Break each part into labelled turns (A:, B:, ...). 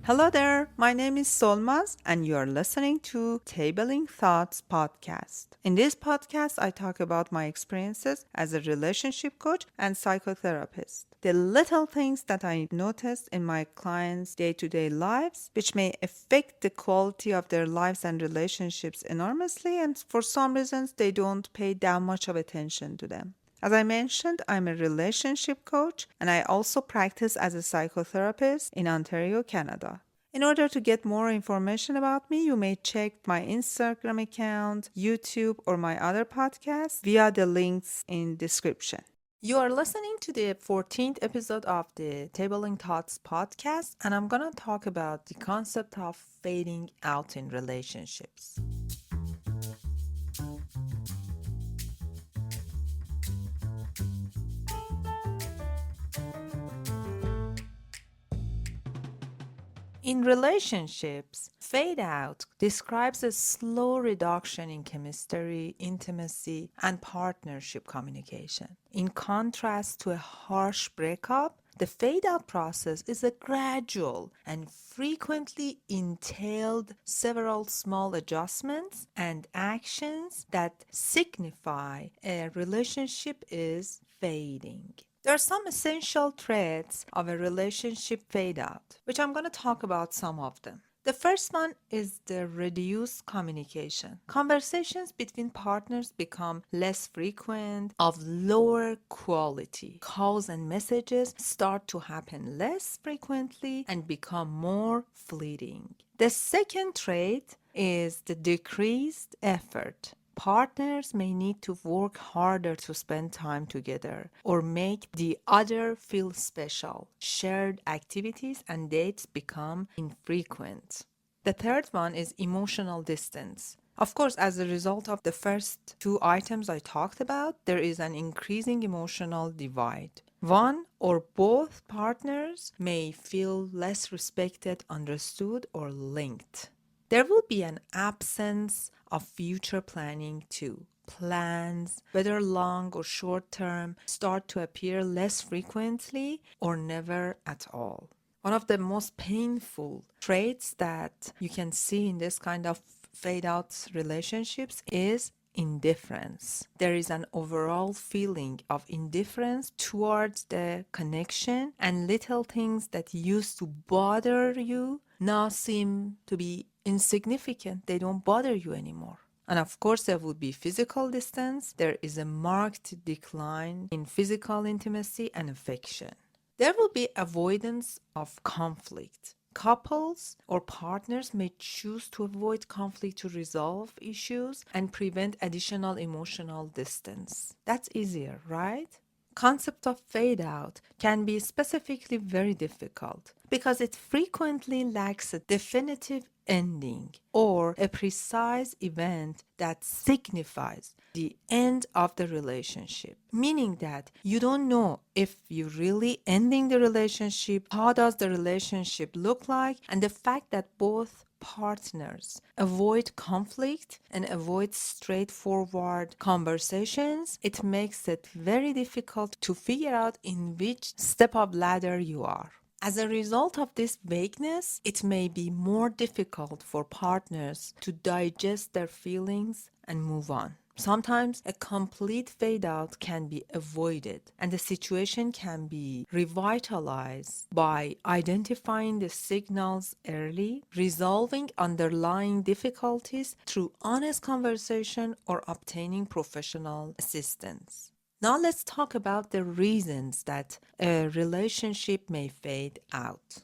A: Hello there, my name is Solmaz, and you're listening to Tabling Thoughts podcast. In this podcast, I talk about my experiences as a relationship coach and psychotherapist. The little things that I noticed in my clients' day to day lives, which may affect the quality of their lives and relationships enormously, and for some reasons, they don't pay that much of attention to them. As I mentioned, I'm a relationship coach and I also practice as a psychotherapist in Ontario, Canada. In order to get more information about me, you may check my Instagram account, YouTube, or my other podcasts via the links in description. You are listening to the 14th episode of the Tabling Thoughts podcast, and I'm going to talk about the concept of fading out in relationships. In relationships, fade out describes a slow reduction in chemistry, intimacy, and partnership communication. In contrast to a harsh breakup, the fade out process is a gradual and frequently entailed several small adjustments and actions that signify a relationship is fading. There are some essential traits of a relationship fade out, which I'm going to talk about some of them. The first one is the reduced communication. Conversations between partners become less frequent, of lower quality. Calls and messages start to happen less frequently and become more fleeting. The second trait is the decreased effort. Partners may need to work harder to spend time together or make the other feel special. Shared activities and dates become infrequent. The third one is emotional distance. Of course, as a result of the first two items I talked about, there is an increasing emotional divide. One or both partners may feel less respected, understood, or linked. There will be an absence of future planning too. Plans, whether long or short term, start to appear less frequently or never at all. One of the most painful traits that you can see in this kind of fade out relationships is indifference. There is an overall feeling of indifference towards the connection, and little things that used to bother you now seem to be insignificant. They don't bother you anymore. And of course, there would be physical distance. There is a marked decline in physical intimacy and affection. There will be avoidance of conflict. Couples or partners may choose to avoid conflict to resolve issues and prevent additional emotional distance. That's easier, right? Concept of fade out can be specifically very difficult because it frequently lacks a definitive ending or a precise event that signifies the end of the relationship, meaning that you don't know if you're really ending the relationship, how does the relationship look like, and the fact that both partners avoid conflict and avoid straightforward conversations, it makes it very difficult to figure out in which step of ladder you are. As a result of this vagueness, it may be more difficult for partners to digest their feelings and move on. Sometimes a complete fade out can be avoided and the situation can be revitalized by identifying the signals early, resolving underlying difficulties through honest conversation or obtaining professional assistance. Now let's talk about the reasons that a relationship may fade out.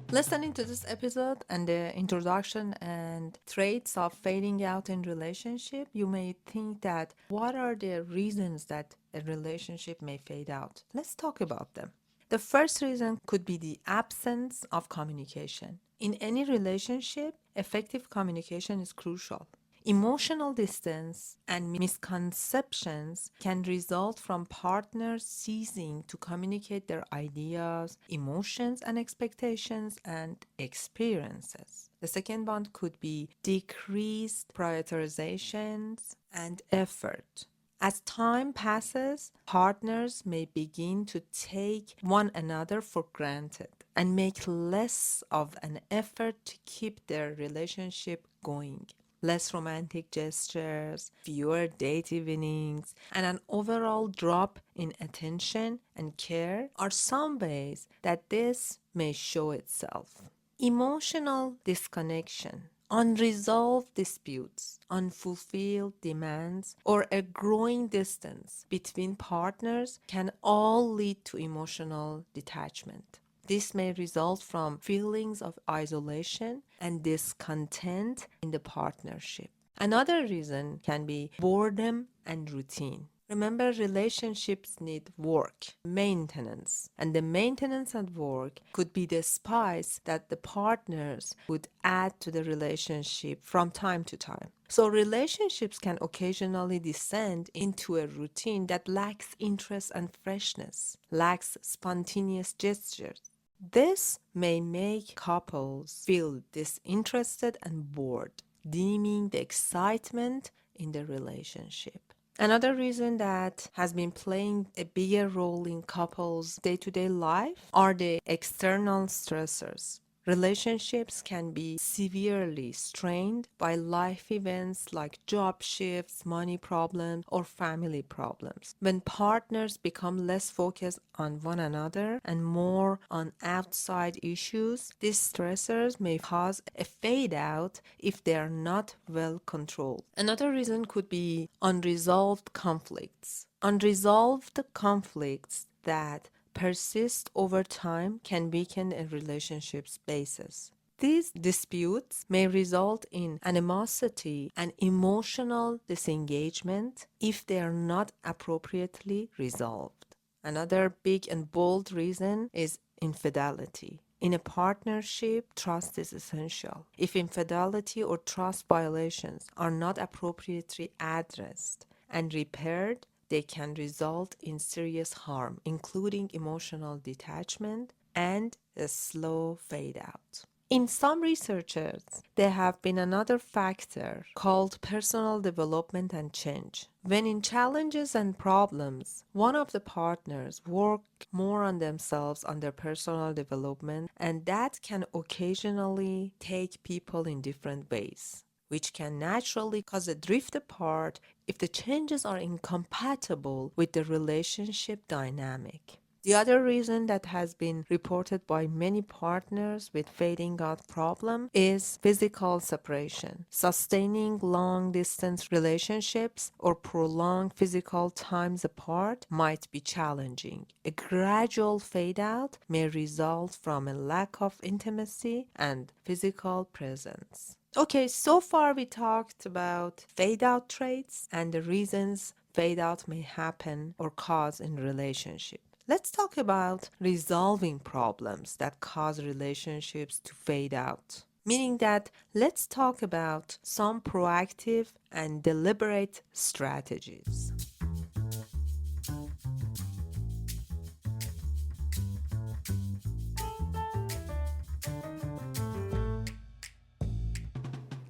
A: Listening to this episode and the introduction and traits of fading out in relationship, you may think that what are the reasons that a relationship may fade out? Let's talk about them. The first reason could be the absence of communication. In any relationship, effective communication is crucial. Emotional distance and misconceptions can result from partners ceasing to communicate their ideas, emotions, and expectations and experiences. The second one could be decreased prioritizations and effort. As time passes, partners may begin to take one another for granted and make less of an effort to keep their relationship going. Less romantic gestures, fewer date evenings, and an overall drop in attention and care are some ways that this may show itself. Emotional disconnection, unresolved disputes, unfulfilled demands, or a growing distance between partners can all lead to emotional detachment. This may result from feelings of isolation and discontent in the partnership. Another reason can be boredom and routine. Remember, relationships need work, maintenance, and the maintenance and work could be the spice that the partners would add to the relationship from time to time. So, relationships can occasionally descend into a routine that lacks interest and freshness, lacks spontaneous gestures. This may make couples feel disinterested and bored, dimming the excitement in the relationship. Another reason that has been playing a bigger role in couples' day to day life are the external stressors. Relationships can be severely strained by life events like job shifts, money problems, or family problems. When partners become less focused on one another and more on outside issues, these stressors may cause a fade out if they are not well controlled. Another reason could be unresolved conflicts. Unresolved conflicts that persist over time can weaken a relationship's basis. These disputes may result in animosity and emotional disengagement if they are not appropriately resolved. Another big and bold reason is infidelity. In a partnership, trust is essential. If infidelity or trust violations are not appropriately addressed and repaired, they can result in serious harm, including emotional detachment and a slow fade out. In some researchers, there have been another factor called personal development and change. When in challenges and problems, one of the partners work more on themselves, on their personal development, and that can occasionally take people in different ways, which can naturally cause a drift apart if the changes are incompatible with the relationship dynamic. The other reason that has been reported by many partners with fading out problem is physical separation. Sustaining long distance relationships or prolonged physical times apart might be challenging. A gradual fade out may result from a lack of intimacy and physical presence. Okay, so far we talked about fade out traits and the reasons fade out may happen or cause in relationship. Let's talk about resolving problems that cause relationships to fade out. Meaning that let's talk about some proactive and deliberate strategies.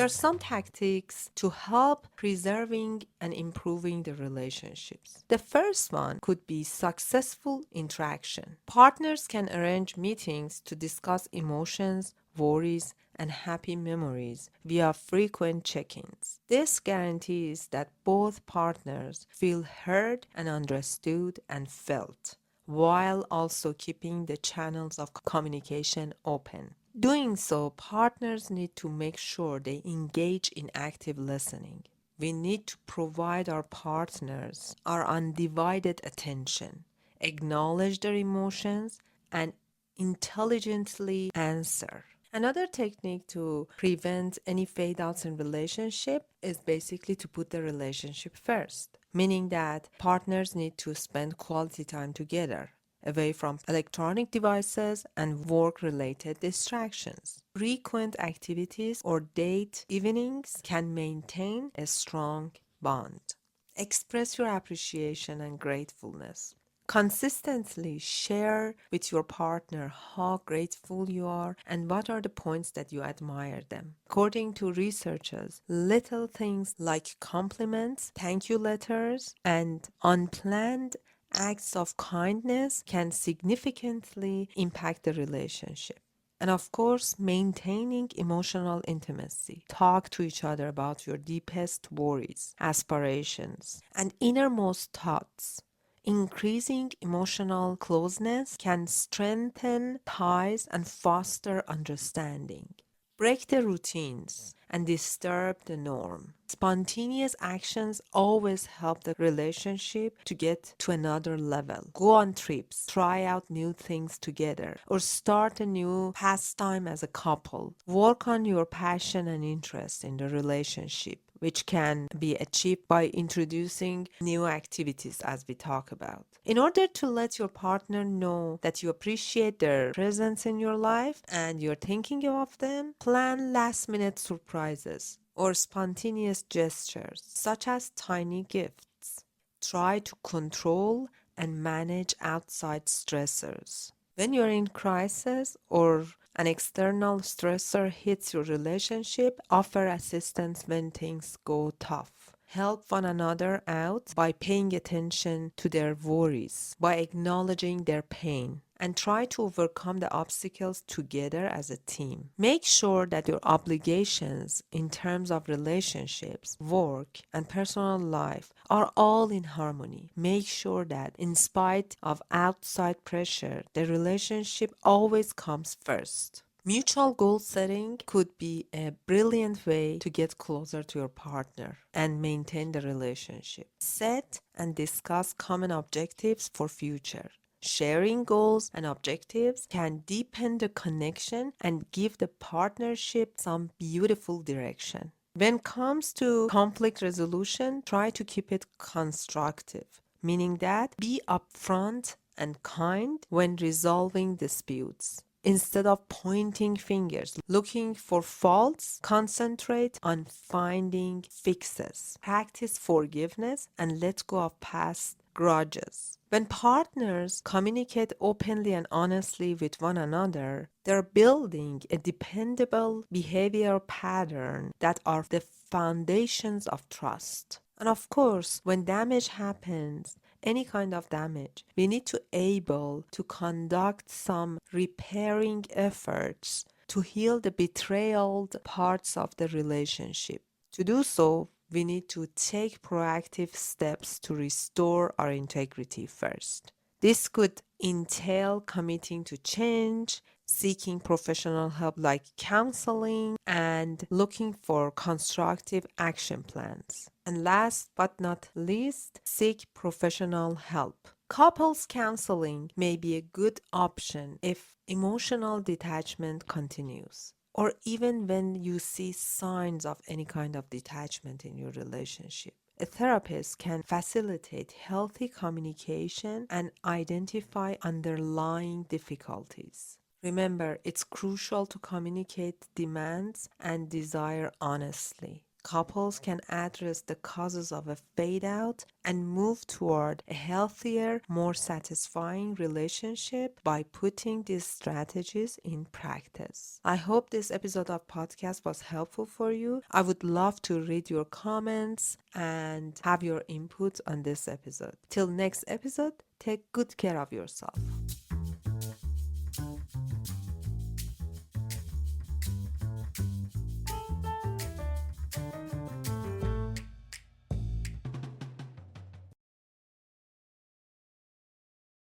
A: There are some tactics to help preserving and improving the relationships. The first one could be successful interaction. Partners can arrange meetings to discuss emotions, worries, and happy memories via frequent check-ins. This guarantees that both partners feel heard and understood and felt, while also keeping the channels of communication open. Doing so, partners need to make sure they engage in active listening. We need to provide our partners our undivided attention, acknowledge their emotions, and intelligently answer. Another technique to prevent any fade outs in relationship is basically to put the relationship first, meaning that partners need to spend quality time together. away from electronic devices and work-related distractions. Frequent activities or date evenings can maintain a strong bond. Express your appreciation and gratefulness. Consistently share with your partner how grateful you are and what are the points that you admire them. According to researchers, little things like compliments, thank you letters, and unplanned acts of kindness can significantly impact the relationship. And of course, maintaining emotional intimacy. Talk to each other about your deepest worries, aspirations, and innermost thoughts. Increasing emotional closeness can strengthen ties and foster understanding. Break the routines and disturb the norm. Spontaneous actions always help the relationship to get to another level. Go on trips, try out new things together, or start a new pastime as a couple. Work on your passion and interest in the relationship, which can be achieved by introducing new activities as we talk about. In order to let your partner know that you appreciate their presence in your life and you're thinking of them, plan last-minute surprises or spontaneous gestures, such as tiny gifts. Try to control and manage outside stressors. When you're in crisis or an external stressor hits your relationship, offer assistance when things go tough. Help one another out by paying attention to their worries, by acknowledging their pain, and try to overcome the obstacles together as a team. Make sure that your obligations in terms of relationships, work, and personal life are all in harmony. Make sure that in spite of outside pressure, the relationship always comes first. Mutual goal setting could be a brilliant way to get closer to your partner and maintain the relationship. Set and discuss common objectives for future. Sharing goals and objectives can deepen the connection and give the partnership some beautiful direction. When it comes to conflict resolution, try to keep it constructive, meaning that be upfront and kind when resolving disputes. Instead of pointing fingers, looking for faults, concentrate on finding fixes. Practice forgiveness and let go of past grudges. When partners communicate openly and honestly with one another, they're building a dependable behavior pattern that are the foundations of trust. And of course, when damage happens, any kind of damage, we need to able to conduct some repairing efforts to heal the betrayed parts of the relationship. To do so, we need to take proactive steps to restore our integrity first. This could entail committing to change, seeking professional help like counseling, and looking for constructive action plans. And last but not least, seek professional help. Couples counseling may be a good option if emotional detachment continues, or even when you see signs of any kind of detachment in your relationship. A therapist can facilitate healthy communication and identify underlying difficulties. Remember, it's crucial to communicate demands and desire honestly. Couples can address the causes of a fade out and move toward a healthier, more satisfying relationship by putting these strategies in practice. I hope this episode of podcast was helpful for you. I would love to read your comments and have your input on this episode. Till next episode, take good care of yourself.